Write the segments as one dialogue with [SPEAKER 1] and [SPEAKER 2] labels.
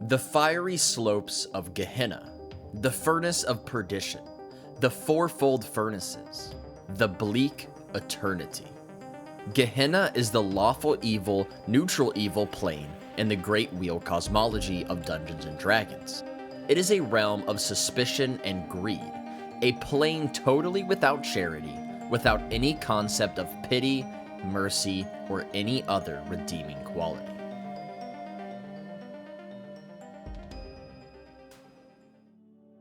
[SPEAKER 1] The fiery slopes of Gehenna, the furnace of perdition, the fourfold furnaces, the bleak eternity. Gehenna is the lawful evil, neutral evil plane in the Great Wheel cosmology of Dungeons & Dragons. It is a realm of suspicion and greed, a plane totally without charity, without any concept of pity, mercy, or any other redeeming quality.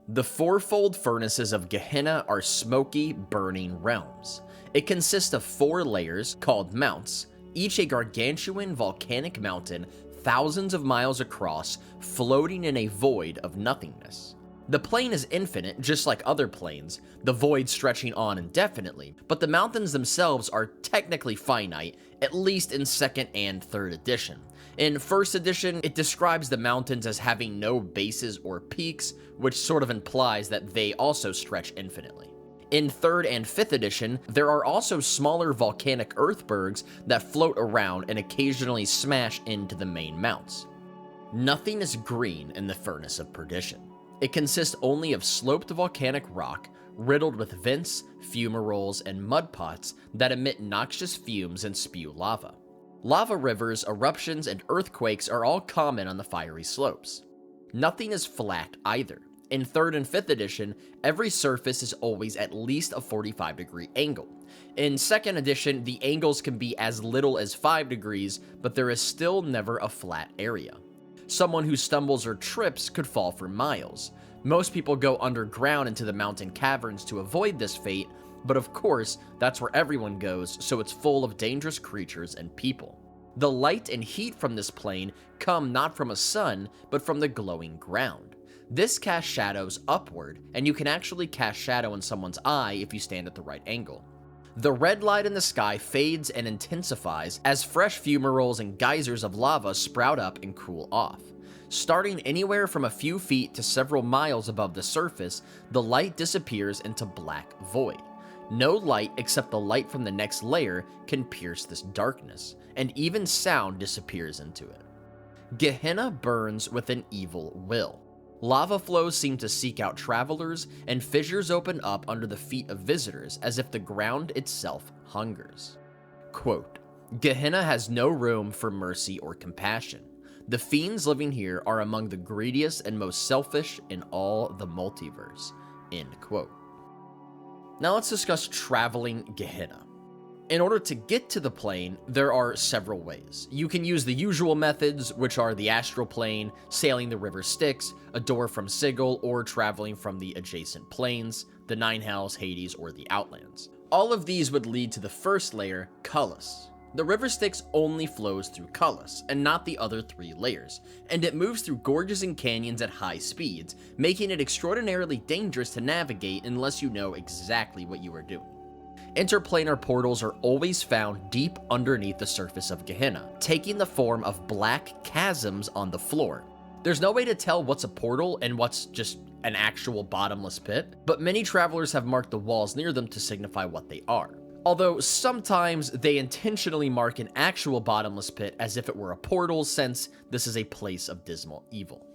[SPEAKER 1] The fourfold furnaces of Gehenna are smoky, burning realms. It consists of 4 layers, called mounts, each a gargantuan volcanic mountain thousands of miles across, floating in a void of nothingness. The plane is infinite, just like other planes, the void stretching on indefinitely, but the mountains themselves are technically finite, at least in 2nd and 3rd edition. In 1st edition, it describes the mountains as having no bases or peaks, which sort of implies that they also stretch infinitely. In 3rd and 5th edition, there are also smaller volcanic earthbergs that float around and occasionally smash into the main mounts. Nothing is green in the Furnace of Perdition. It consists only of sloped volcanic rock, riddled with vents, fumaroles, and mud pots that emit noxious fumes and spew lava. Lava rivers, eruptions, and earthquakes are all common on the fiery slopes. Nothing is flat either. In 3rd and 5th edition, every surface is always at least a 45-degree angle. In 2nd edition, the angles can be as little as 5 degrees, but there is still never a flat area. Someone who stumbles or trips could fall for miles. Most people go underground into the mountain caverns to avoid this fate, but of course, that's where everyone goes, so it's full of dangerous creatures and people. The light and heat from this plane come not from a sun, but from the glowing ground. This casts shadows upward, and you can actually cast shadow in someone's eye if you stand at the right angle. The red light in the sky fades and intensifies as fresh fumaroles and geysers of lava sprout up and cool off. Starting anywhere from a few feet to several miles above the surface, the light disappears into black void. No light except the light from the next layer can pierce this darkness, and even sound disappears into it. Gehenna burns with an evil will. Lava flows seem to seek out travelers, and fissures open up under the feet of visitors as if the ground itself hungers. Quote, Gehenna has no room for mercy or compassion. The fiends living here are among the greediest and most selfish in all the multiverse. End quote. Now let's discuss traveling Gehenna. In order to get to the plane, there are several ways. You can use the usual methods, which are the astral plane, sailing the river Styx, a door from Sigil, or traveling from the adjacent planes, the Nine Hells, Hades, or the Outlands. All of these would lead to the first layer, Khalas. The river Styx only flows through Khalas, and not the other 3 layers, and it moves through gorges and canyons at high speeds, making it extraordinarily dangerous to navigate unless you know exactly what you are doing. Interplanar portals are always found deep underneath the surface of Gehenna, taking the form of black chasms on the floor. There's no way to tell what's a portal and what's just an actual bottomless pit, but many travelers have marked the walls near them to signify what they are. Although sometimes they intentionally mark an actual bottomless pit as if it were a portal, since this is a place of dismal evil.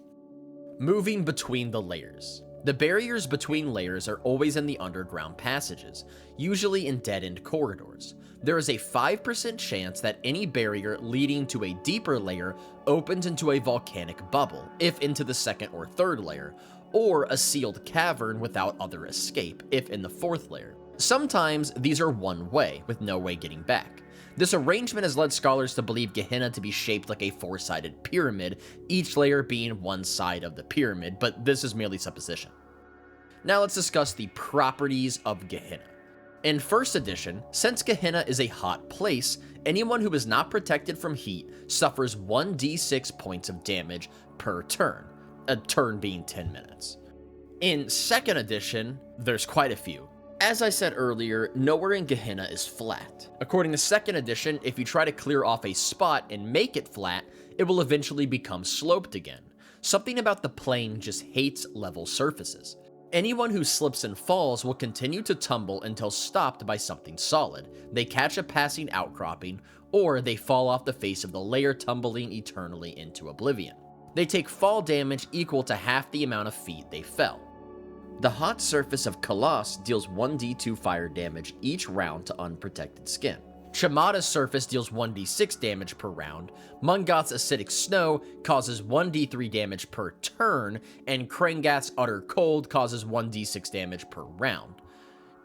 [SPEAKER 1] Moving between the layers. The barriers between layers are always in the underground passages, usually in dead-end corridors. There is a 5% chance that any barrier leading to a deeper layer opens into a volcanic bubble, if into the 2nd or 3rd layer, or a sealed cavern without other escape, if in the 4th layer. Sometimes these are one way, with no way getting back. This arrangement has led scholars to believe Gehenna to be shaped like a 4-sided pyramid, each layer being one side of the pyramid, but this is merely supposition. Now let's discuss the properties of Gehenna. In 1st edition, since Gehenna is a hot place, anyone who is not protected from heat suffers 1d6 points of damage per turn, a turn being 10 minutes. In 2nd edition, there's quite a few. As I said earlier, nowhere in Gehenna is flat. According to 2nd edition, if you try to clear off a spot and make it flat, it will eventually become sloped again. Something about the plane just hates level surfaces. Anyone who slips and falls will continue to tumble until stopped by something solid. They catch a passing outcropping, or they fall off the face of the layer, tumbling eternally into oblivion. They take fall damage equal to half the amount of feet they fell. The hot surface of Khalas deals 1d2 fire damage each round to unprotected skin. Chamada's surface deals 1d6 damage per round, Mungoth's acidic snow causes 1d3 damage per turn, and Krangath's utter cold causes 1d6 damage per round.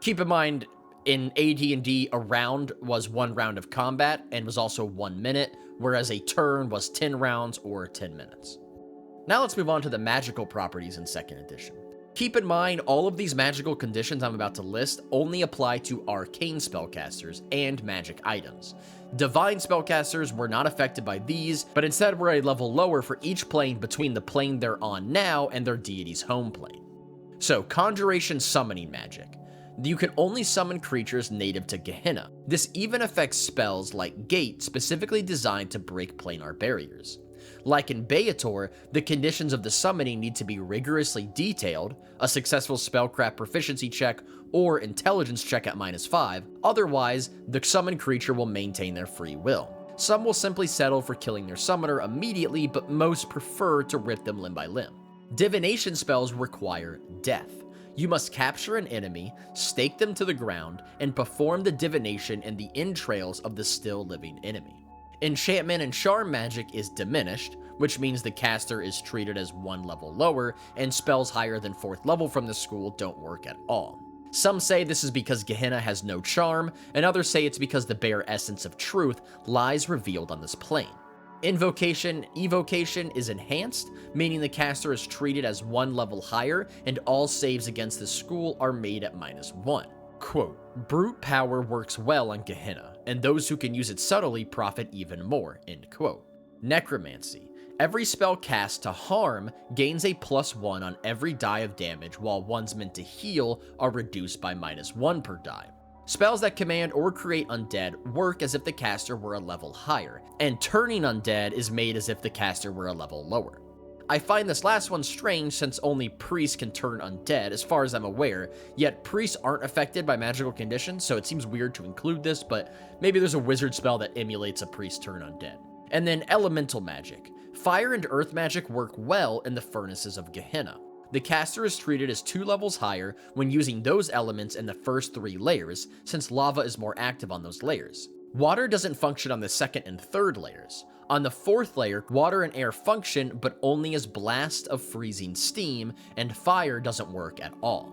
[SPEAKER 1] Keep in mind, in AD&D, a round was 1 round of combat and was also 1 minute, whereas a turn was 10 rounds or 10 minutes. Now let's move on to the magical properties in 2nd edition. Keep in mind, all of these magical conditions I'm about to list only apply to arcane spellcasters and magic items. Divine spellcasters were not affected by these, but instead were a level lower for each plane between the plane they're on now and their deity's home plane. So, conjuration summoning magic. You can only summon creatures native to Gehenna. This even affects spells like Gate, specifically designed to break planar barriers. Like in Beator, the conditions of the summoning need to be rigorously detailed, a successful spellcraft proficiency check or intelligence check at -5, otherwise the summoned creature will maintain their free will. Some will simply settle for killing their summoner immediately, but most prefer to rip them limb by limb. Divination spells require death. You must capture an enemy, stake them to the ground, and perform the divination in the entrails of the still living enemy. Enchantment and charm magic is diminished, which means the caster is treated as 1 level lower, and spells higher than 4th level from the school don't work at all. Some say this is because Gehenna has no charm, and others say it's because the bare essence of truth lies revealed on this plane. Invocation, evocation is enhanced, meaning the caster is treated as 1 level higher, and all saves against the school are made at -1. Quote, brute power works well on Gehenna, and those who can use it subtly profit even more, end quote. Necromancy. Every spell cast to harm gains a +1 on every die of damage, while ones meant to heal are reduced by -1 per die. Spells that command or create undead work as if the caster were a level higher, and turning undead is made as if the caster were a level lower. I find this last one strange since only priests can turn undead as far as I'm aware, yet priests aren't affected by magical conditions, so it seems weird to include this, but maybe there's a wizard spell that emulates a priest turn undead. And then elemental magic. Fire and earth magic work well in the furnaces of Gehenna. The caster is treated as 2 levels higher when using those elements in the first 3 layers, since lava is more active on those layers. Water doesn't function on the 2nd and 3rd layers. On the 4th layer, water and air function, but only as blasts of freezing steam, and fire doesn't work at all.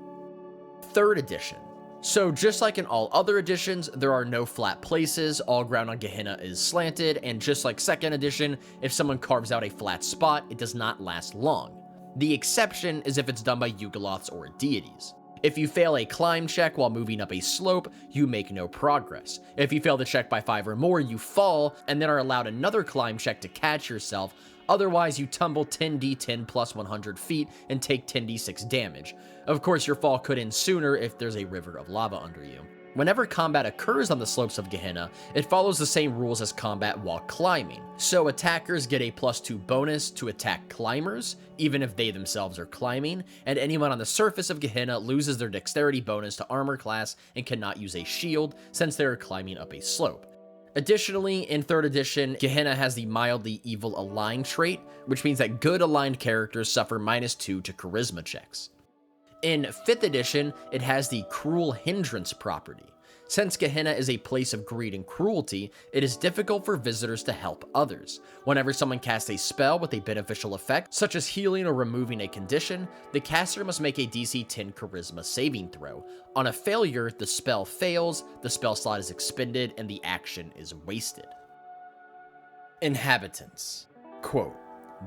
[SPEAKER 1] 3rd edition. So just like in all other editions, there are no flat places, all ground on Gehenna is slanted, and just like 2nd edition, if someone carves out a flat spot, it does not last long. The exception is if it's done by Yugoloths or deities. If you fail a climb check while moving up a slope, you make no progress. If you fail the check by 5 or more, you fall, and then are allowed another climb check to catch yourself. Otherwise, you tumble 10d10 plus 100 feet and take 10d6 damage. Of course, your fall could end sooner if there's a river of lava under you. Whenever combat occurs on the slopes of Gehenna, it follows the same rules as combat while climbing. So attackers get a +2 bonus to attack climbers, even if they themselves are climbing, and anyone on the surface of Gehenna loses their dexterity bonus to armor class and cannot use a shield since they are climbing up a slope. Additionally, in 3rd edition, Gehenna has the mildly evil aligned trait, which means that good aligned characters suffer -2 to charisma checks. In 5th edition, it has the Cruel Hindrance property. Since Gehenna is a place of greed and cruelty, it is difficult for visitors to help others. Whenever someone casts a spell with a beneficial effect, such as healing or removing a condition, the caster must make a DC 10 Charisma saving throw. On a failure, the spell fails, the spell slot is expended, and the action is wasted. Inhabitants. Quote,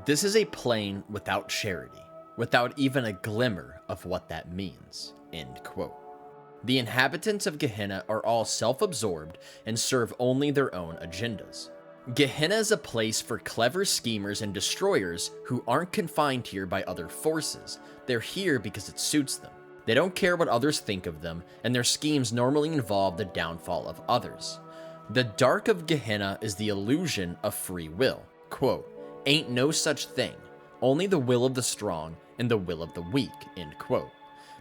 [SPEAKER 1] this is a plane without charity, without even a glimmer of what that means, end quote. The inhabitants of Gehenna are all self-absorbed and serve only their own agendas. Gehenna is a place for clever schemers and destroyers who aren't confined here by other forces. They're here because it suits them. They don't care what others think of them, and their schemes normally involve the downfall of others. The dark of Gehenna is the illusion of free will. Quote, ain't no such thing, only the will of the strong and the will of the weak, end quote.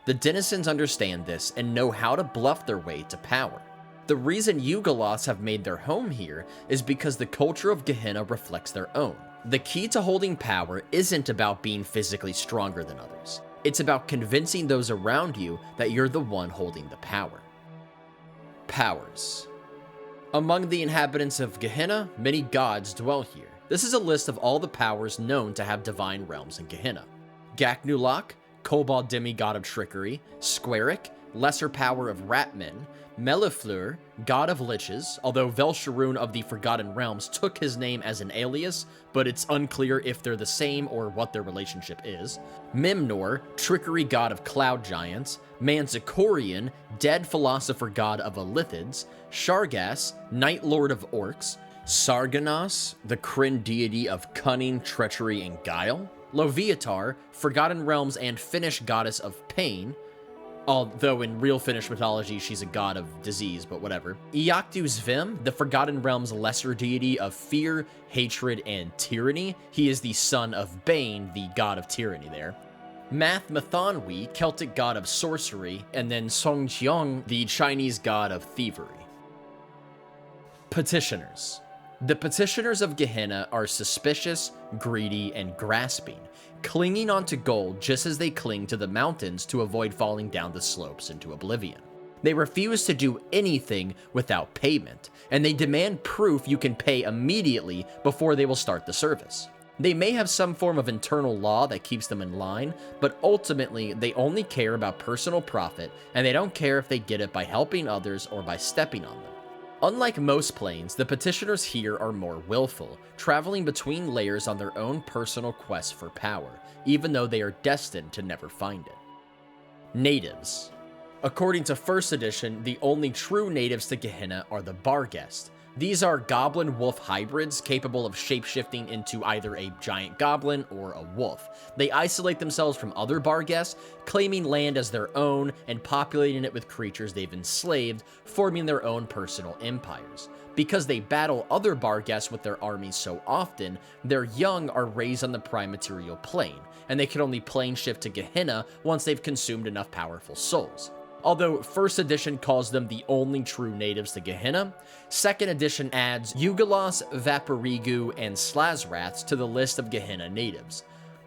[SPEAKER 1] The denizens understand this and know how to bluff their way to power. The reason Yugoloths have made their home here is because the culture of Gehenna reflects their own. The key to holding power isn't about being physically stronger than others. It's about convincing those around you that you're the one holding the power. Powers. Among the inhabitants of Gehenna, many gods dwell here. This is a list of all the powers known to have divine realms in Gehenna. Gaknulak, kobold demigod of trickery, Squaric, lesser power of ratmen, Melifleur, god of liches, although Velsharoon of the Forgotten Realms took his name as an alias, but it's unclear if they're the same or what their relationship is. Mimnor, trickery god of cloud giants, Manzikorian, dead philosopher god of Elithids, Shargas, night lord of orcs, Sarganas, the Kryn deity of cunning, treachery, and guile, Loviatar, Forgotten Realms and Finnish goddess of pain, although in real Finnish mythology she's a god of disease, but whatever. Iaktu Zvim, the Forgotten Realms lesser deity of fear, hatred, and tyranny. He is the son of Bane, the god of tyranny there. Math Mathanwi, Celtic god of sorcery, and then Songjiang, the Chinese god of thievery. Petitioners. The petitioners of Gehenna are suspicious, greedy, and grasping, clinging onto gold just as they cling to the mountains to avoid falling down the slopes into oblivion. They refuse to do anything without payment, and they demand proof you can pay immediately before they will start the service. They may have some form of internal law that keeps them in line, but ultimately they only care about personal profit, and they don't care if they get it by helping others or by stepping on them. Unlike most planes, the petitioners here are more willful, traveling between layers on their own personal quest for power, even though they are destined to never find it. Natives. According to 1st edition, the only true natives to Gehenna are the Barghest. These are goblin-wolf hybrids capable of shapeshifting into either a giant goblin or a wolf. They isolate themselves from other Barghests, claiming land as their own and populating it with creatures they've enslaved, forming their own personal empires. Because they battle other Barghests with their armies so often, their young are raised on the prime material plane, and they can only plane shift to Gehenna once they've consumed enough powerful souls. Although 1st edition calls them the only true natives to Gehenna, 2nd edition adds Yugalas, Vaporigu, and Slazraths to the list of Gehenna natives.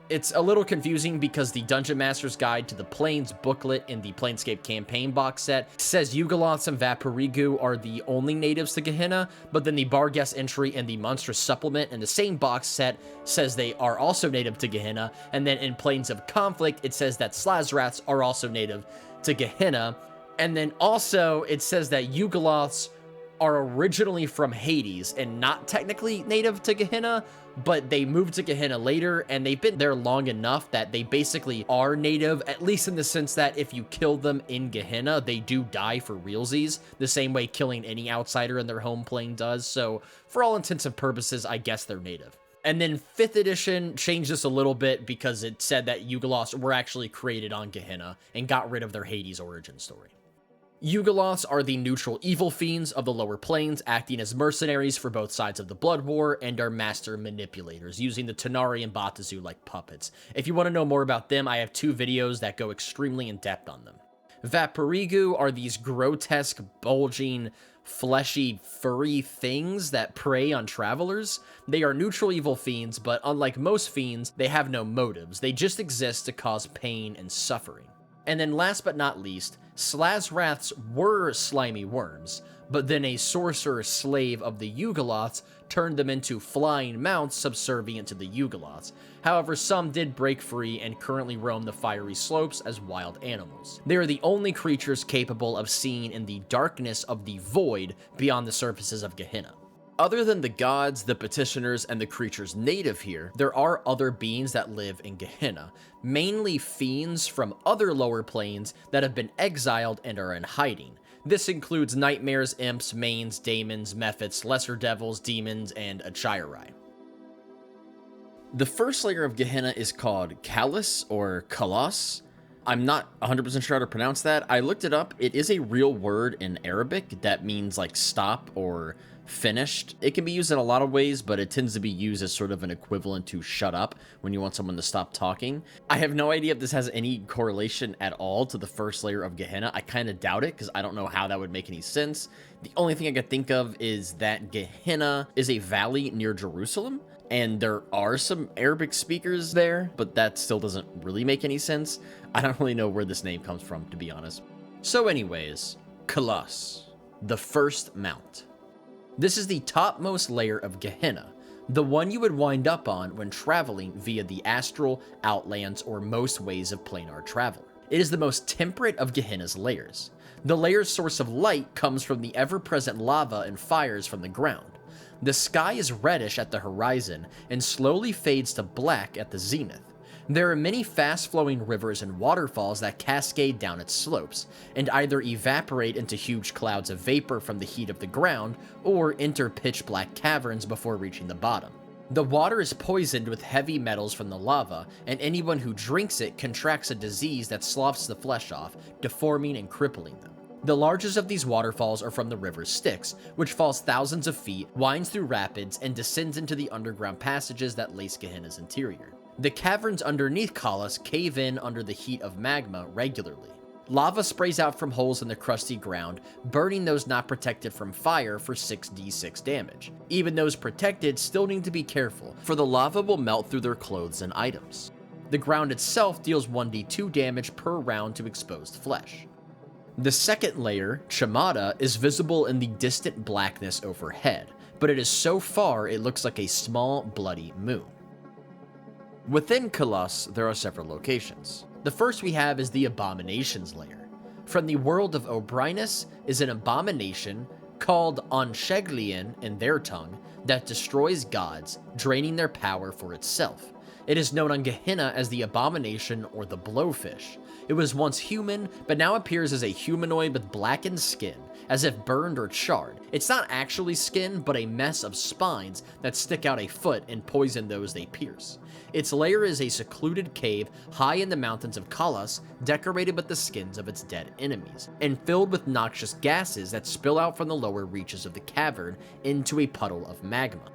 [SPEAKER 1] It's a little confusing because the Dungeon Master's Guide to the Planes booklet in the Planescape campaign box set says Yugalas and Vaporigu are the only natives to Gehenna, but then the Barghest entry in the Monstrous supplement in the same box set says they are also native to Gehenna, and then in Planes of Conflict it says that Slazraths are also native to Gehenna, and then also it says that Yugalas are originally from Hades and not technically native to Gehenna, but they moved to Gehenna later and they've been there long enough that they basically are native, at least in the sense that if you kill them in Gehenna, they do die for realsies, the same way killing any outsider in their home plane does, so for all intents and purposes, I guess they're native. And then 5th edition changed this a little bit because it said that Yugalas were actually created on Gehenna and got rid of their Hades origin story. Yugalas are the neutral evil fiends of the lower planes, acting as mercenaries for both sides of the Blood War and are master manipulators, using the Tanari and Batazu like puppets. If you want to know more about them, I have 2 videos that go extremely in depth on them. Vaporigu are these grotesque, bulging, fleshy, furry things that prey on travelers. They are neutral evil fiends, but unlike most fiends, they have no motives. They just exist to cause pain and suffering. And then last but not least, Slazraths were slimy worms, but then a sorcerer slave of the Yugoloths turned them into flying mounts subservient to the Yugoloths. However, some did break free and currently roam the fiery slopes as wild animals. They are the only creatures capable of seeing in the darkness of the void beyond the surfaces of Gehenna. Other than the gods, the petitioners, and the creatures native here, there are other beings that live in Gehenna, mainly fiends from other lower planes that have been exiled and are in hiding. This includes nightmares, imps, manes, daemons, mephits, lesser devils, demons, and Achirai. The first layer of Gehenna is called Khalas or Khalas. I'm not 100% sure how to pronounce that. I looked it up. It is a real word in Arabic that means like stop or finished. It can be used in a lot of ways, but it tends to be used as sort of an equivalent to shut up when you want someone to stop talking. I have no idea if this has any correlation at all to the first layer of Gehenna. I kind of doubt it because I don't know how that would make any sense. The only thing I could think of is that Gehenna is a valley near Jerusalem. and there are some Arabic speakers there, but that still doesn't really make any sense. I don't really know where this name comes from, to be honest. So anyways, Khalas, the first mount. This is the topmost layer of Gehenna, the one you would wind up on when traveling via the astral, outlands, or most ways of planar travel. It is the most temperate of Gehenna's layers. The layer's source of light comes from the ever-present lava and fires from the ground. The sky is reddish at the horizon and slowly fades to black at the zenith. There are many fast-flowing rivers and waterfalls that cascade down its slopes, and either evaporate into huge clouds of vapor from the heat of the ground, or enter pitch-black caverns before reaching the bottom. The water is poisoned with heavy metals from the lava, and anyone who drinks it contracts a disease that sloughs the flesh off, deforming and crippling them. The largest of these waterfalls are from the river Styx, which falls thousands of feet, winds through rapids, and descends into the underground passages that lace Gehenna's interior. The caverns underneath Khalas cave in under the heat of magma regularly. Lava sprays out from holes in the crusty ground, burning those not protected from fire for 6d6 damage. Even those protected still need to be careful, for the lava will melt through their clothes and items. The ground itself deals 1d2 damage per round to exposed flesh. The second layer, Chamada, is visible in the distant blackness overhead, but it is so far it looks like a small, bloody moon. Within Khalas, there are several locations. The first we have is the Abominations layer. From the world of Obrinus is an abomination called Ansheglian in their tongue that destroys gods, draining their power for itself. It is known on Gehenna as the Abomination or the Blowfish. It was once human, but now appears as a humanoid with blackened skin, as if burned or charred. It's not actually skin, but a mess of spines that stick out a foot and poison those they pierce. Its lair is a secluded cave high in the mountains of Khalas, decorated with the skins of its dead enemies, and filled with noxious gases that spill out from the lower reaches of the cavern into a puddle of magma.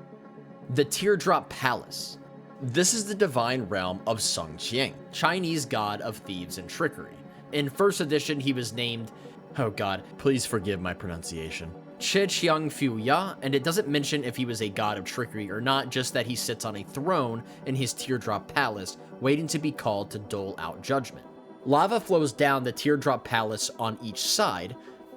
[SPEAKER 1] The Teardrop Palace. This is the divine realm of Sung Qiang, Chinese god of thieves and trickery. In first edition, he was named, oh god, please forgive my pronunciation, Che Qiang Fu Ya, and it doesn't mention if he was a god of trickery or not, just that he sits on a throne in his Teardrop Palace, waiting to be called to dole out judgment. Lava flows down the Teardrop Palace on each side,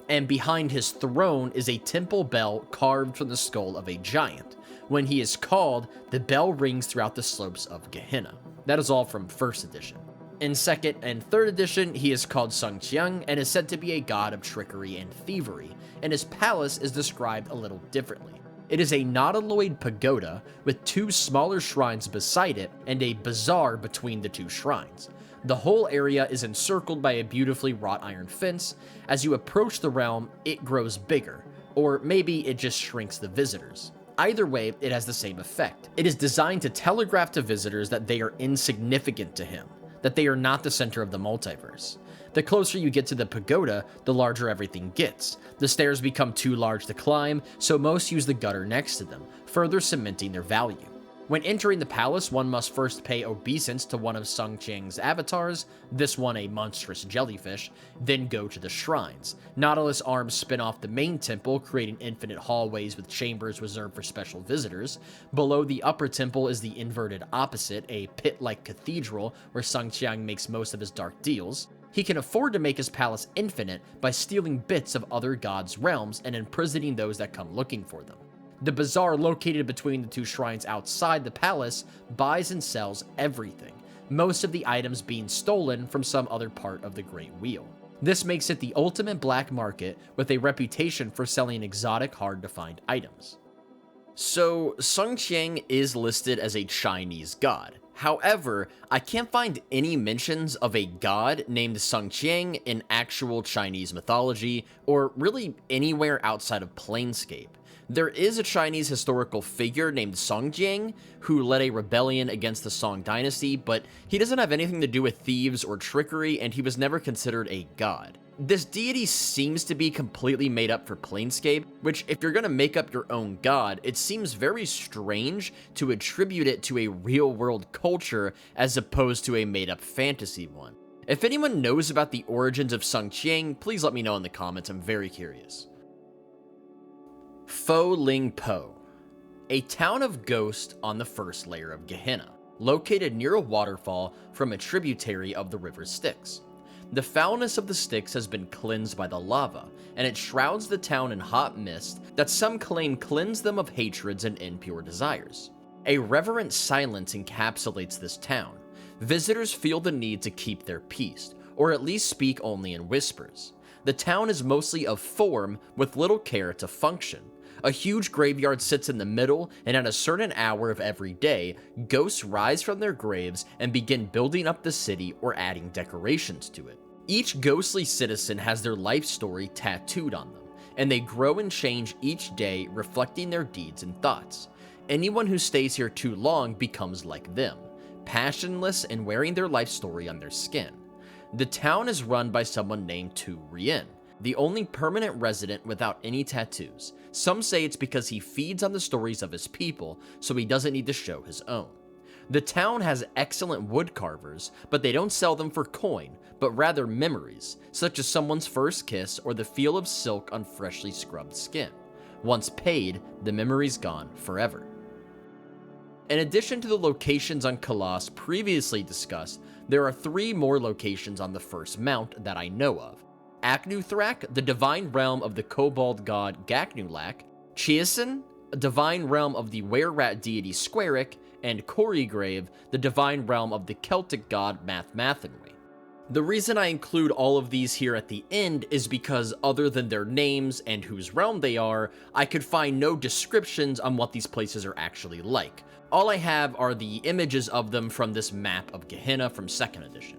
[SPEAKER 1] and behind his throne is a temple bell carved from the skull of a giant. When he is called, the bell rings throughout the slopes of Gehenna. That is all from first edition. In second and third edition, he is called Sung Qiang and is said to be a god of trickery and thievery, and his palace is described a little differently. It is a nautiloid pagoda with two smaller shrines beside it and a bazaar between the two shrines. The whole area is encircled by a beautifully wrought iron fence. As you approach the realm, it grows bigger, or maybe it just shrinks the visitors. Either way, it has the same effect. It is designed to telegraph to visitors that they are insignificant to him, that they are not the center of the multiverse. The closer you get to the pagoda, the larger everything gets. The stairs become too large to climb, so most use the gutter next to them, further cementing their value. When entering the palace, one must first pay obeisance to one of Sung Qiang's avatars, this one a monstrous jellyfish, then go to the shrines. Nautilus arms spin off the main temple, creating infinite hallways with chambers reserved for special visitors. Below the upper temple is the inverted opposite, a pit-like cathedral where Sung Qiang makes most of his dark deals. He can afford to make his palace infinite by stealing bits of other gods' realms and imprisoning those that come looking for them. The bazaar located between the two shrines outside the palace buys and sells everything, most of the items being stolen from some other part of the Great Wheel. This makes it the ultimate black market with a reputation for selling exotic, hard-to-find items. So, Sung Qiang is listed as a Chinese god. However, I can't find any mentions of a god named Sung Qiang in actual Chinese mythology, or really anywhere outside of Planescape. There is a Chinese historical figure named Song Jiang who led a rebellion against the Song dynasty, but he doesn't have anything to do with thieves or trickery, and he was never considered a god. This deity seems to be completely made up for Planescape, which if you're gonna make up your own god, it seems very strange to attribute it to a real-world culture as opposed to a made-up fantasy one. If anyone knows about the origins of Sung Qiang, please let me know in the comments, I'm very curious. Fo Ling Po. a town of ghosts on the first layer of Gehenna, located near a waterfall from a tributary of the river Styx. The foulness of the Styx has been cleansed by the lava, and it shrouds the town in hot mist that some claim cleanse them of hatreds and impure desires. A reverent silence encapsulates this town. Visitors feel the need to keep their peace, or at least speak only in whispers. The town is mostly of form with little care to function. A huge graveyard sits in the middle, and at a certain hour of every day, ghosts rise from their graves and begin building up the city or adding decorations to it. Each ghostly citizen has their life story tattooed on them, and they grow and change each day, reflecting their deeds and thoughts. Anyone who stays here too long becomes like them, passionless and wearing their life story on their skin. The town is run by someone named Tu Rien, the only permanent resident without any tattoos. Some say it's because he feeds on the stories of his people, so he doesn't need to show his own. The town has excellent wood carvers, but they don't sell them for coin, but rather memories, such as someone's first kiss or the feel of silk on freshly scrubbed skin. Once paid, the memory's gone forever. In addition to the locations on Khalas previously discussed, there are 3 more locations on the first mount that I know of. Aknuthrak, the divine realm of the kobold god Gaknulak, Chiasen, a divine realm of the were-rat deity Squaric, and Corigrave, the divine realm of the Celtic god Mathmathenwy. The reason I include all of these here at the end is because other than their names and whose realm they are, I could find no descriptions on what these places are actually like. All I have are the images of them from this map of Gehenna from 2nd edition.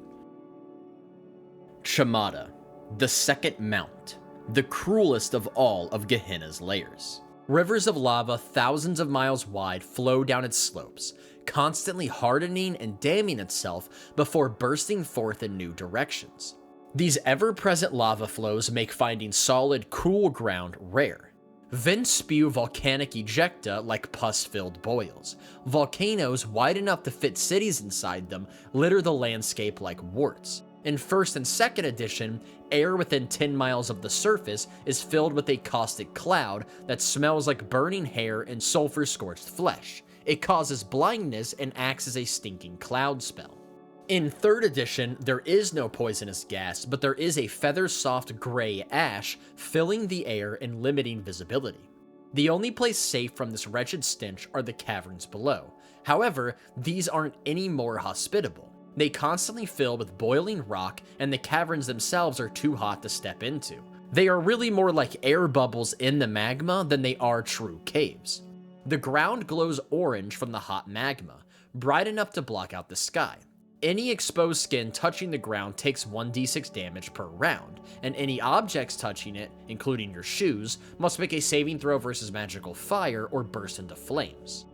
[SPEAKER 1] Chamada, the second mount, the cruelest of all of Gehenna's layers. Rivers of lava thousands of miles wide flow down its slopes, constantly hardening and damming itself before bursting forth in new directions. These ever-present lava flows make finding solid, cool ground rare. Vents spew volcanic ejecta like pus-filled boils. Volcanoes wide enough to fit cities inside them litter the landscape like warts. In 1st and 2nd edition, air within 10 miles of the surface is filled with a caustic cloud that smells like burning hair and sulfur-scorched flesh. It causes blindness and acts as a stinking cloud spell. In 3rd edition, there is no poisonous gas, but there is a feather-soft gray ash filling the air and limiting visibility. The only place safe from this wretched stench are the caverns below. However, these aren't any more hospitable. They constantly fill with boiling rock, and the caverns themselves are too hot to step into. They are really more like air bubbles in the magma than they are true caves. The ground glows orange from the hot magma, bright enough to block out the sky. Any exposed skin touching the ground takes 1d6 damage per round, and any objects touching it, including your shoes, must make a saving throw versus magical fire or burst into flames.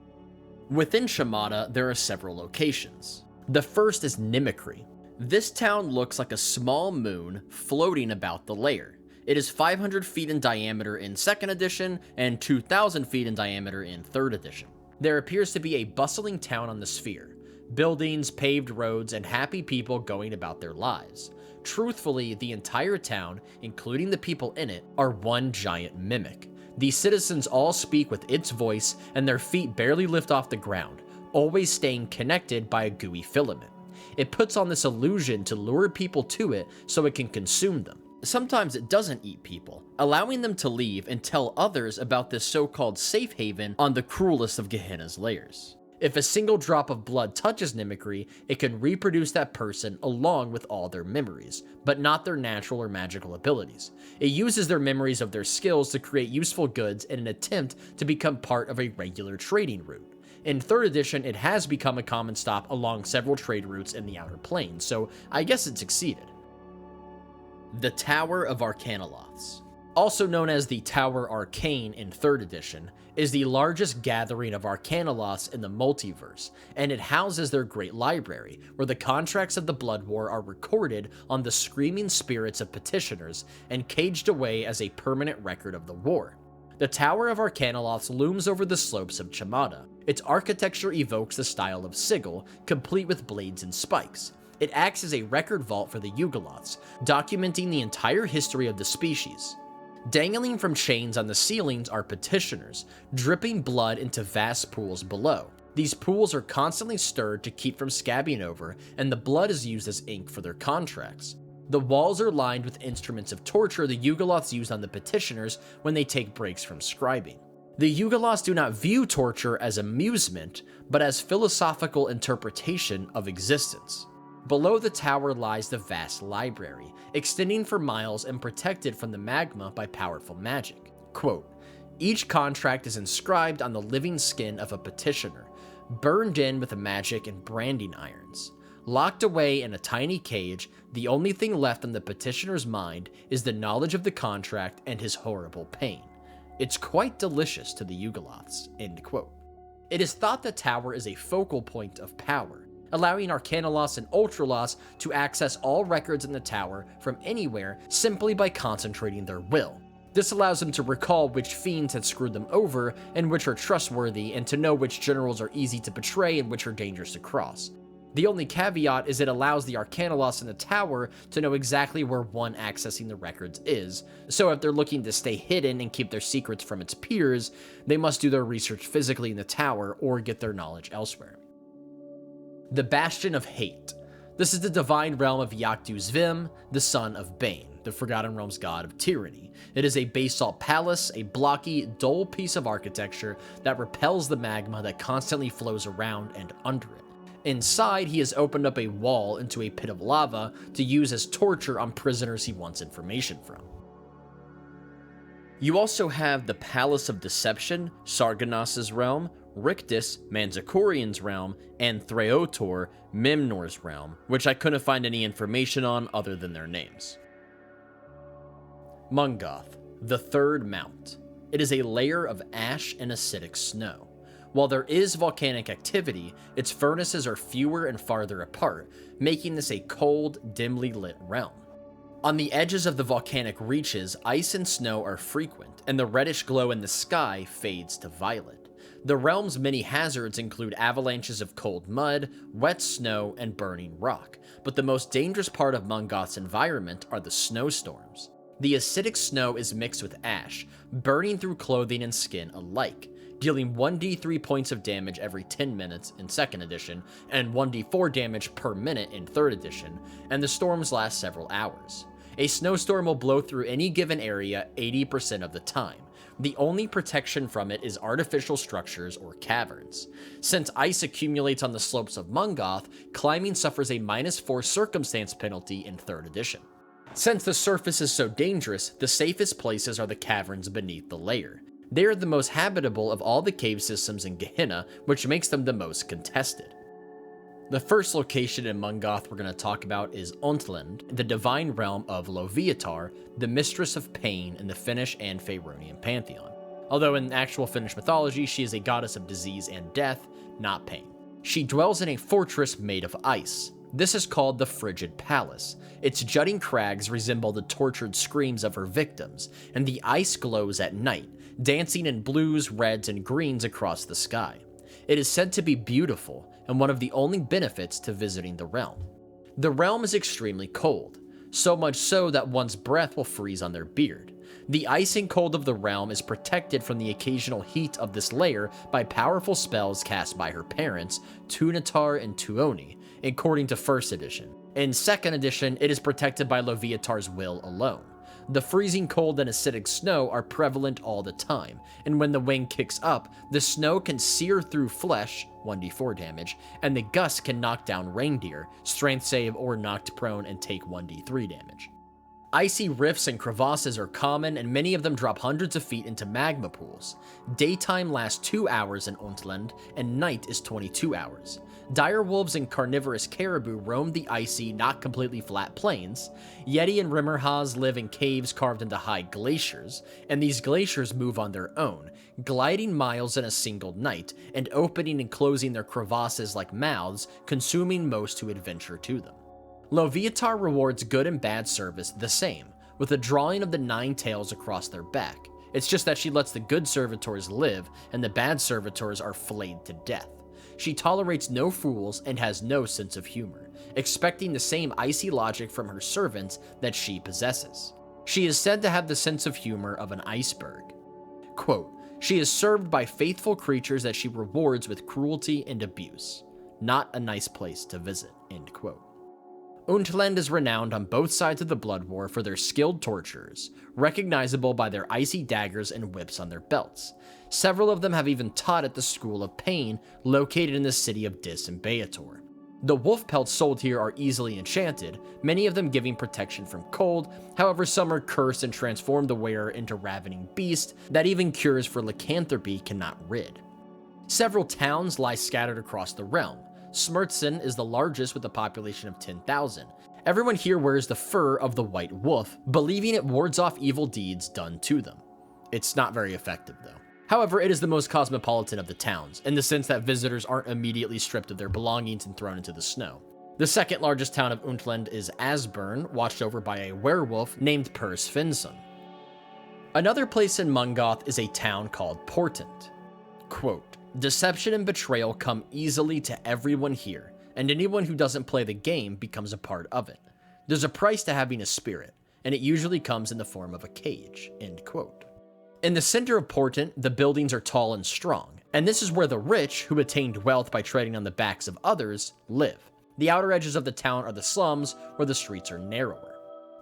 [SPEAKER 1] Within Chamada, there are several locations. The first is Mimicry. This town looks like a small moon floating about the layer. It is 500 feet in diameter in 2nd edition and 2,000 feet in diameter in 3rd edition. There appears to be a bustling town on the sphere. Buildings, paved roads, and happy people going about their lives. Truthfully, the entire town, including the people in it, are one giant mimic. The citizens all speak with its voice, and their feet barely lift off the ground, always staying connected by a gooey filament. It puts on this illusion to lure people to it so it can consume them. Sometimes it doesn't eat people, allowing them to leave and tell others about this so-called safe haven on the cruelest of Gehenna's layers. If a single drop of blood touches Mimicry, it can reproduce that person along with all their memories, but not their natural or magical abilities. It uses their memories of their skills to create useful goods in an attempt to become part of a regular trading route. In 3rd edition, it has become a common stop along several trade routes in the Outer Planes, so I guess it succeeded. The Tower of Arcanoloths, also known as the Tower Arcane in 3rd edition, is the largest gathering of Arcanoloths in the multiverse, and it houses their great library, where the contracts of the Blood War are recorded on the screaming spirits of petitioners and caged away as a permanent record of the war. The Tower of Arcanoloths looms over the slopes of Chamada. Its architecture evokes the style of sigil, complete with blades and spikes. It acts as a record vault for the Yugoloths, documenting the entire history of the species. Dangling from chains on the ceilings are petitioners, dripping blood into vast pools below. These pools are constantly stirred to keep from scabbing over, and the blood is used as ink for their contracts. The walls are lined with instruments of torture the Yugoloths use on the petitioners when they take breaks from scribing. The Yugoloths do not view torture as amusement, but as philosophical interpretation of existence. Below the tower lies the vast library, extending for miles and protected from the magma by powerful magic. Quote, each contract is inscribed on the living skin of a petitioner, burned in with magic and branding irons. Locked away in a tiny cage, the only thing left in the petitioner's mind is the knowledge of the contract and his horrible pain. It's quite delicious to the Yugoloths, end quote. It is thought the tower is a focal point of power, allowing Arcanoloths and Ultraloths to access all records in the tower from anywhere simply by concentrating their will. This allows them to recall which fiends had screwed them over and which are trustworthy, and to know which generals are easy to betray and which are dangerous to cross. The only caveat is it allows the Arcanoloths in the tower to know exactly where one accessing the records is, so if they're looking to stay hidden and keep their secrets from its peers, they must do their research physically in the tower or get their knowledge elsewhere. The Bastion of Hate. This is the divine realm of Yaktu Zvim, the son of Bane, the Forgotten Realms god of tyranny. It is a basalt palace, a blocky, dull piece of architecture that repels the magma that constantly flows around and under it. Inside, he has opened up a wall into a pit of lava to use as torture on prisoners he wants information from. You also have the Palace of Deception, Sarganas' realm, Rictus, Manzikorian's realm, and Threotor, Mimnor's realm, which I couldn't find any information on other than their names. Mungoth, the Third Mount. It is a layer of ash and acidic snow. While there is volcanic activity, its furnaces are fewer and farther apart, making this a cold, dimly lit realm. On the edges of the volcanic reaches, ice and snow are frequent, and the reddish glow in the sky fades to violet. The realm's many hazards include avalanches of cold mud, wet snow, and burning rock, but the most dangerous part of Mungoth's environment are the snowstorms. The acidic snow is mixed with ash, burning through clothing and skin alike, dealing 1d3 points of damage every 10 minutes in 2nd edition, and 1d4 damage per minute in 3rd edition, and the storms last several hours. A snowstorm will blow through any given area 80% of the time. The only protection from it is artificial structures or caverns. Since ice accumulates on the slopes of Mungoth, climbing suffers a -4 circumstance penalty in 3rd edition. Since the surface is so dangerous, the safest places are the caverns beneath the layer. They are the most habitable of all the cave systems in Gehenna, which makes them the most contested. The first location in Mungoth we're going to talk about is Ontland, the divine realm of Loviatar, the mistress of pain in the Finnish and Faerunian pantheon. Although in actual Finnish mythology, she is a goddess of disease and death, not pain. She dwells in a fortress made of ice. This is called the Frigid Palace. Its jutting crags resemble the tortured screams of her victims, and the ice glows at night, dancing in blues, reds, and greens across the sky. It is said to be beautiful, and one of the only benefits to visiting the realm. The realm is extremely cold, so much so that one's breath will freeze on their beard. The ice and cold of the realm is protected from the occasional heat of this layer by powerful spells cast by her parents, Tunatar and Tuoni, according to 1st edition. In 2nd edition, it is protected by Loviatar's will alone. The freezing cold and acidic snow are prevalent all the time, and when the wind kicks up, the snow can sear through flesh, 1d4 damage, and the gusts can knock down reindeer, strength save or knocked prone and take 1d3 damage. Icy rifts and crevasses are common, and many of them drop hundreds of feet into magma pools. Daytime lasts 2 hours in Ontland, and night is 22 hours. Direwolves and carnivorous caribou roam the icy, not completely flat plains. Yeti and Rimmerhas live in caves carved into high glaciers, and these glaciers move on their own, gliding miles in a single night, and opening and closing their crevasses like mouths, consuming most who adventure to them. Loviatar rewards good and bad service the same, with a drawing of the 9 tails across their back. It's just that she lets the good servitors live, and the bad servitors are flayed to death. She tolerates no fools and has no sense of humor, expecting the same icy logic from her servants that she possesses. She is said to have the sense of humor of an iceberg. Quote, she is served by faithful creatures that she rewards with cruelty and abuse. Not a nice place to visit, end quote. Undland is renowned on both sides of the Blood War for their skilled torturers, recognizable by their icy daggers and whips on their belts. Several of them have even taught at the School of Pain, located in the city of Dis and Beator. The wolf pelts sold here are easily enchanted, many of them giving protection from cold, however some are cursed and transform the wearer into ravening beasts that even cures for lycanthropy cannot rid. Several towns lie scattered across the realm. Smertson is the largest with a population of 10,000. Everyone here wears the fur of the white wolf, believing it wards off evil deeds done to them. It's not very effective though. However, it is the most cosmopolitan of the towns, in the sense that visitors aren't immediately stripped of their belongings and thrown into the snow. The second largest town of Undland is Asburn, watched over by a werewolf named Purs Finson. Another place in Mungoth is a town called Portent. Quote, deception and betrayal come easily to everyone here, and anyone who doesn't play the game becomes a part of it. There's a price to having a spirit, and it usually comes in the form of a cage, end quote. In the center of Portent, the buildings are tall and strong, and this is where the rich, who attained wealth by treading on the backs of others, live. The outer edges of the town are the slums, where the streets are narrower.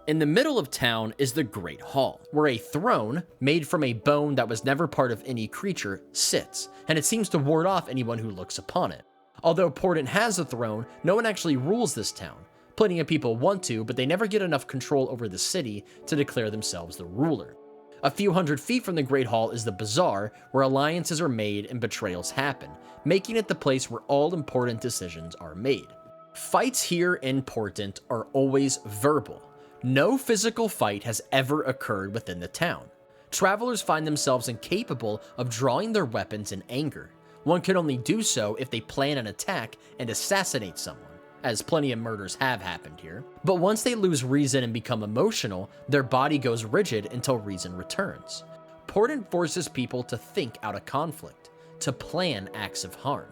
[SPEAKER 1] In the middle of town is the Great Hall, where a throne, made from a bone that was never part of any creature, sits, and it seems to ward off anyone who looks upon it. Although Portent has a throne, no one actually rules this town. Plenty of people want to, but they never get enough control over the city to declare themselves the ruler. A few hundred feet from the Great Hall is the Bazaar, where alliances are made and betrayals happen, making it the place where all important decisions are made. Fights here in Portent are always verbal. No physical fight has ever occurred within the town. Travelers find themselves incapable of drawing their weapons in anger. One can only do so if they plan an attack and assassinate someone, as plenty of murders have happened here. But once they lose reason and become emotional, their body goes rigid until reason returns. Portent forces people to think out a conflict, to plan acts of harm.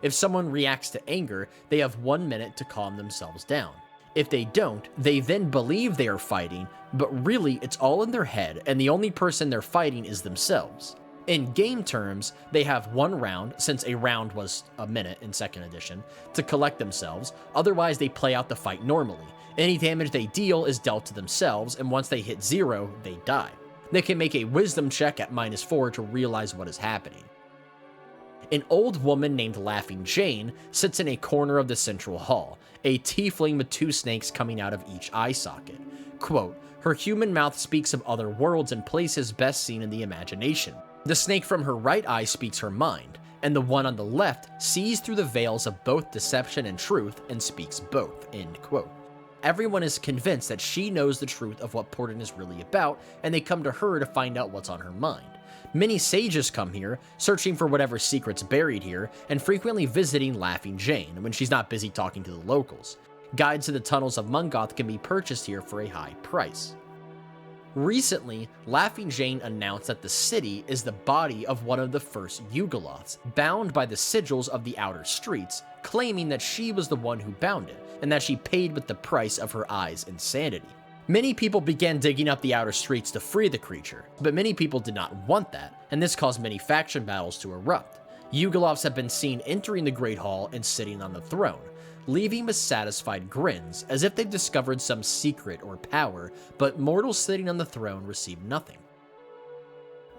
[SPEAKER 1] If someone reacts to anger, they have 1 minute to calm themselves down. If they don't, they then believe they are fighting, but really it's all in their head and the only person they're fighting is themselves. In game terms, they have 1 round, since a round was a minute in 2nd edition, to collect themselves, otherwise they play out the fight normally. Any damage they deal is dealt to themselves, and once they hit 0, they die. They can make a wisdom check at -4 to realize what is happening. An old woman named Laughing Jane sits in a corner of the central hall, a tiefling with 2 snakes coming out of each eye socket. Quote, her human mouth speaks of other worlds and places best seen in the imagination. The snake from her right eye speaks her mind, and the one on the left sees through the veils of both deception and truth and speaks both, end quote. Everyone is convinced that she knows the truth of what Portent is really about, and they come to her to find out what's on her mind. Many sages come here, searching for whatever secret's buried here, and frequently visiting Laughing Jane when she's not busy talking to the locals. Guides to the tunnels of Mungoth can be purchased here for a high price. Recently, Laughing Jane announced that the city is the body of one of the first Yugoloths, bound by the sigils of the outer streets, claiming that she was the one who bound it, and that she paid with the price of her eye's insanity. Many people began digging up the outer streets to free the creature, but many people did not want that, and this caused many faction battles to erupt. Yugoloths have been seen entering the Great Hall and sitting on the throne, leaving with satisfied grins, as if they've discovered some secret or power, but mortals sitting on the throne receive nothing.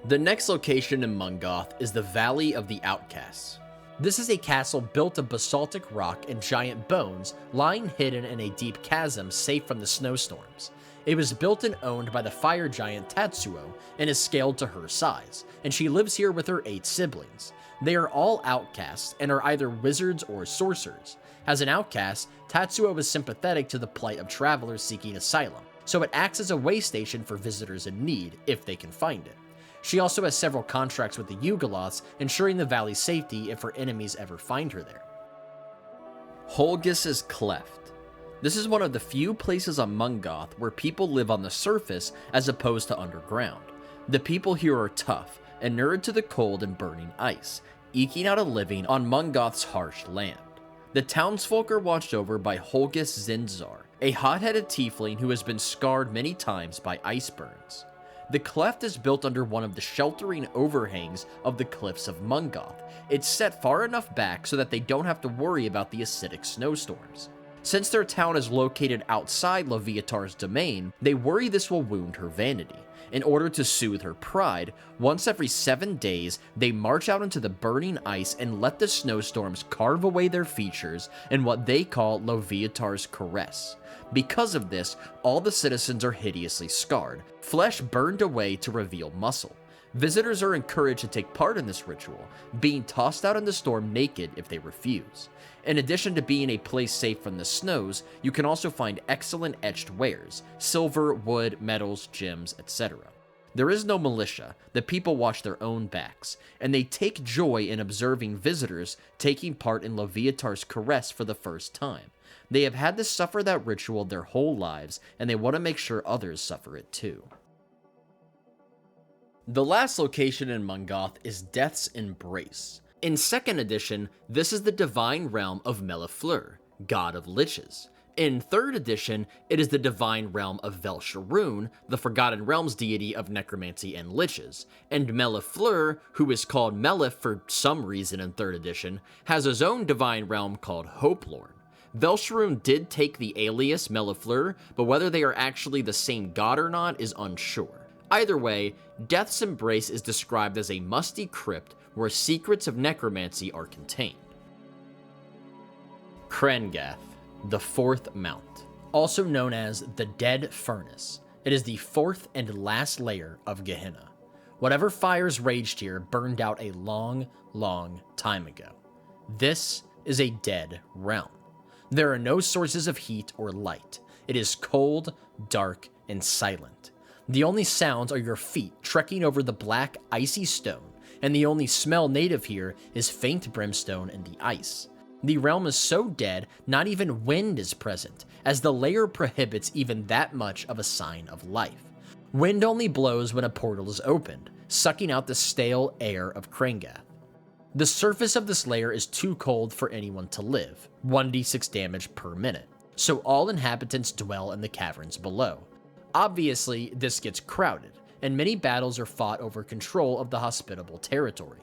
[SPEAKER 1] The next location in Mungoth is the Valley of the Outcasts. This is a castle built of basaltic rock and giant bones, lying hidden in a deep chasm safe from the snowstorms. It was built and owned by the fire giant Tatsuo, and is scaled to her size, and she lives here with her 8 siblings. They are all outcasts, and are either wizards or sorcerers. As an outcast, Tatsuo is sympathetic to the plight of travelers seeking asylum, so it acts as a way station for visitors in need, if they can find it. She also has several contracts with the Yugoloths, ensuring the valley's safety if her enemies ever find her there. Holgis's Cleft. This is one of the few places on Mungoth where people live on the surface as opposed to underground. The people here are tough, inured to the cold and burning ice, eking out a living on Mungoth's harsh land. The townsfolk are watched over by Holgus Zinzar, a hot-headed tiefling who has been scarred many times by ice burns. The cleft is built under one of the sheltering overhangs of the cliffs of Mungoth. It's set far enough back so that they don't have to worry about the acidic snowstorms. Since their town is located outside Leviatar's domain, they worry this will wound her vanity. In order to soothe her pride, once every 7 days, they march out into the burning ice and let the snowstorms carve away their features in what they call Leviatar's caress. Because of this, all the citizens are hideously scarred, flesh burned away to reveal muscle. Visitors are encouraged to take part in this ritual, being tossed out in the storm naked if they refuse. In addition to being a place safe from the snows, you can also find excellent etched wares, silver, wood, metals, gems, etc. There is no militia, the people watch their own backs, and they take joy in observing visitors taking part in Leviatar's caress for the first time. They have had to suffer that ritual their whole lives, and they want to make sure others suffer it too. The last location in Mungoth is Death's Embrace. In 2nd edition, this is the divine realm of Malevolentia, god of liches. In 3rd edition, it is the divine realm of Faerun, the Forgotten Realms deity of necromancy and liches, and Malevolentia, who is called Melef for some reason in 3rd edition, has his own divine realm called Hopelorn. Faerun did take the alias Malevolentia, but whether they are actually the same god or not is unsure. Either way, Death's Embrace is described as a musty crypt where secrets of necromancy are contained. Krangath, the 4th Mount, also known as the Dead Furnace. It is the 4th and last layer of Gehenna. Whatever fires raged here burned out a long, long time ago. This is a dead realm. There are no sources of heat or light. It is cold, dark, and silent. The only sounds are your feet trekking over the black, icy stone, and the only smell native here is faint brimstone and the ice. The realm is so dead, not even wind is present, as the layer prohibits even that much of a sign of life. Wind only blows when a portal is opened, sucking out the stale air of Krangath. The surface of this layer is too cold for anyone to live, 1d6 damage per minute, so all inhabitants dwell in the caverns below. Obviously, this gets crowded, and many battles are fought over control of the hospitable territory.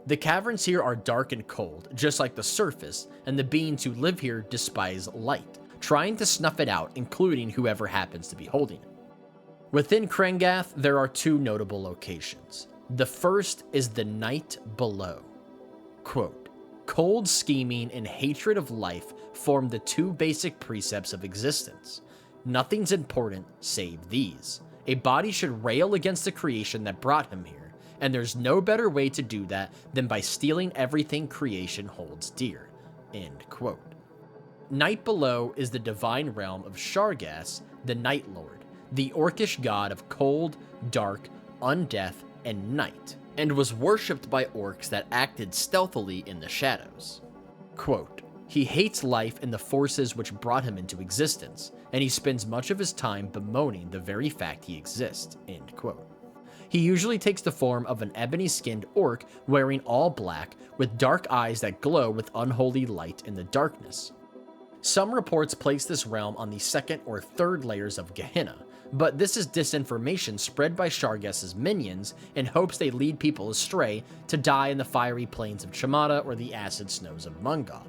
[SPEAKER 1] The caverns here are dark and cold, just like the surface, and the beings who live here despise light, trying to snuff it out, including whoever happens to be holding it. Within Krangath, there are 2 notable locations. The first is the Night Below. Quote, "Cold scheming and hatred of life form the 2 basic precepts of existence. Nothing's important save these. A body should rail against the creation that brought him here, and there's no better way to do that than by stealing everything creation holds dear." End quote. Night Below is the divine realm of Shargas, the Night Lord, the orcish god of cold, dark, undeath, and night, and was worshipped by orcs that acted stealthily in the shadows. Quote, "He hates life and the forces which brought him into existence, and he spends much of his time bemoaning the very fact he exists." End quote. He usually takes the form of an ebony-skinned orc wearing all black, with dark eyes that glow with unholy light in the darkness. Some reports place this realm on the 2nd or 3rd layers of Gehenna, but this is disinformation spread by Shargas's minions in hopes they lead people astray to die in the fiery plains of Chamada or the acid snows of Mungoth.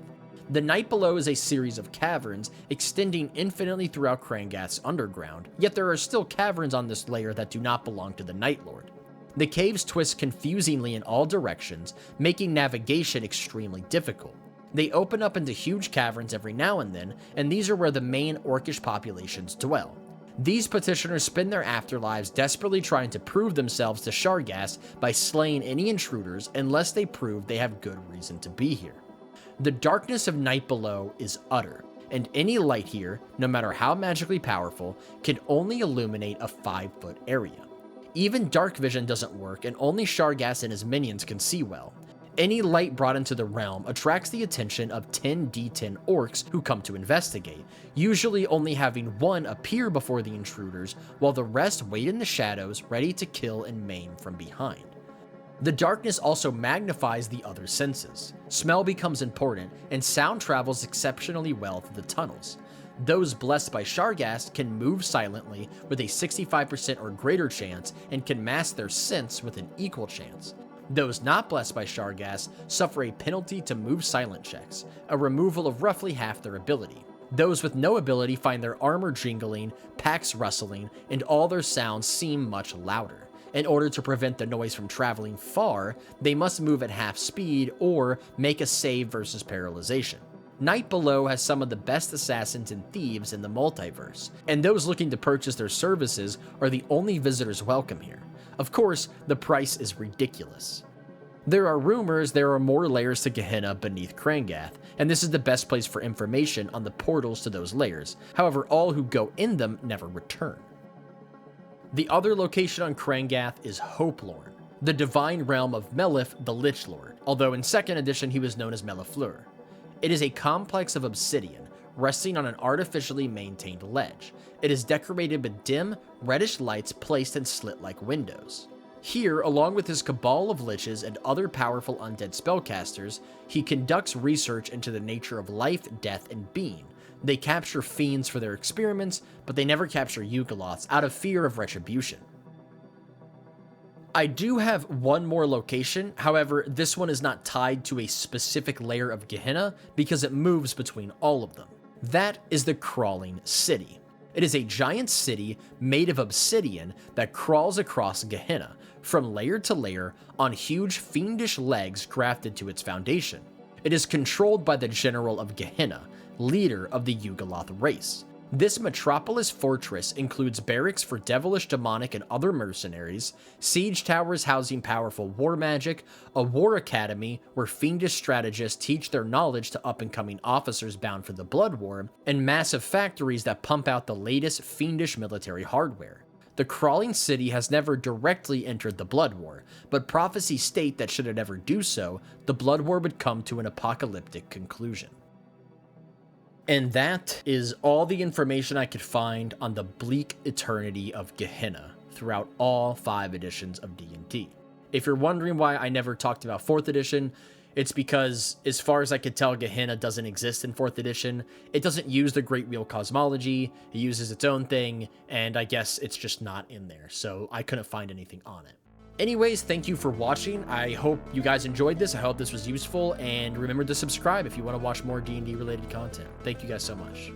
[SPEAKER 1] The Night Below is a series of caverns extending infinitely throughout Krangath's underground, yet there are still caverns on this layer that do not belong to the Night Lord. The caves twist confusingly in all directions, making navigation extremely difficult. They open up into huge caverns every now and then, and these are where the main orcish populations dwell. These petitioners spend their afterlives desperately trying to prove themselves to Shargas by slaying any intruders unless they prove they have good reason to be here. The darkness of Night Below is utter, and any light here, no matter how magically powerful, can only illuminate a 5-foot area. Even dark vision doesn't work, and only Shargas and his minions can see well. Any light brought into the realm attracts the attention of 10d10 orcs who come to investigate, usually only having one appear before the intruders, while the rest wait in the shadows ready to kill and maim from behind. The darkness also magnifies the other senses. Smell becomes important, and sound travels exceptionally well through the tunnels. Those blessed by Shargast can move silently with a 65% or greater chance and can mask their sense with an equal chance. Those not blessed by Shargast suffer a penalty to move silent checks, a removal of roughly half their ability. Those with no ability find their armor jingling, packs rustling, and all their sounds seem much louder. In order to prevent the noise from traveling far, they must move at half speed or make a save versus paralyzation. Night Below has some of the best assassins and thieves in the multiverse, and those looking to purchase their services are the only visitors welcome here. Of course, the price is ridiculous. There are rumors there are more layers to Gehenna beneath Krangath, and this is the best place for information on the portals to those layers. However, all who go in them never return. The other location on Krangath is Hopelorn, the divine realm of Melif the Lich Lord, although in 2nd edition he was known as Melifleur. It is a complex of obsidian, resting on an artificially maintained ledge. It is decorated with dim, reddish lights placed in slit-like windows. Here, along with his cabal of liches and other powerful undead spellcasters, he conducts research into the nature of life, death, and being. They capture fiends for their experiments, but they never capture Yugoloths out of fear of retribution. I do have one more location, however, this one is not tied to a specific layer of Gehenna because it moves between all of them. That is the Crawling City. It is a giant city made of obsidian that crawls across Gehenna, from layer to layer, on huge fiendish legs grafted to its foundation. It is controlled by the General of Gehenna, leader of the Yugoloth race. This metropolis fortress includes barracks for devilish, demonic, and other mercenaries, siege towers housing powerful war magic, a war academy where fiendish strategists teach their knowledge to up-and-coming officers bound for the Blood War, and massive factories that pump out the latest fiendish military hardware. The Crawling City has never directly entered the Blood War, but prophecies state that should it ever do so, the Blood War would come to an apocalyptic conclusion. And that is all the information I could find on the bleak eternity of Gehenna throughout all 5 editions of D&D. If you're wondering why I never talked about 4th edition, it's because, as far as I could tell, Gehenna doesn't exist in 4th edition. It doesn't use the Great Wheel cosmology, it uses its own thing, and I guess it's just not in there, so I couldn't find anything on it. Anyways, thank you for watching. I hope you guys enjoyed this. I hope this was useful, and remember to subscribe if you want to watch more D&D related content. Thank you guys so much.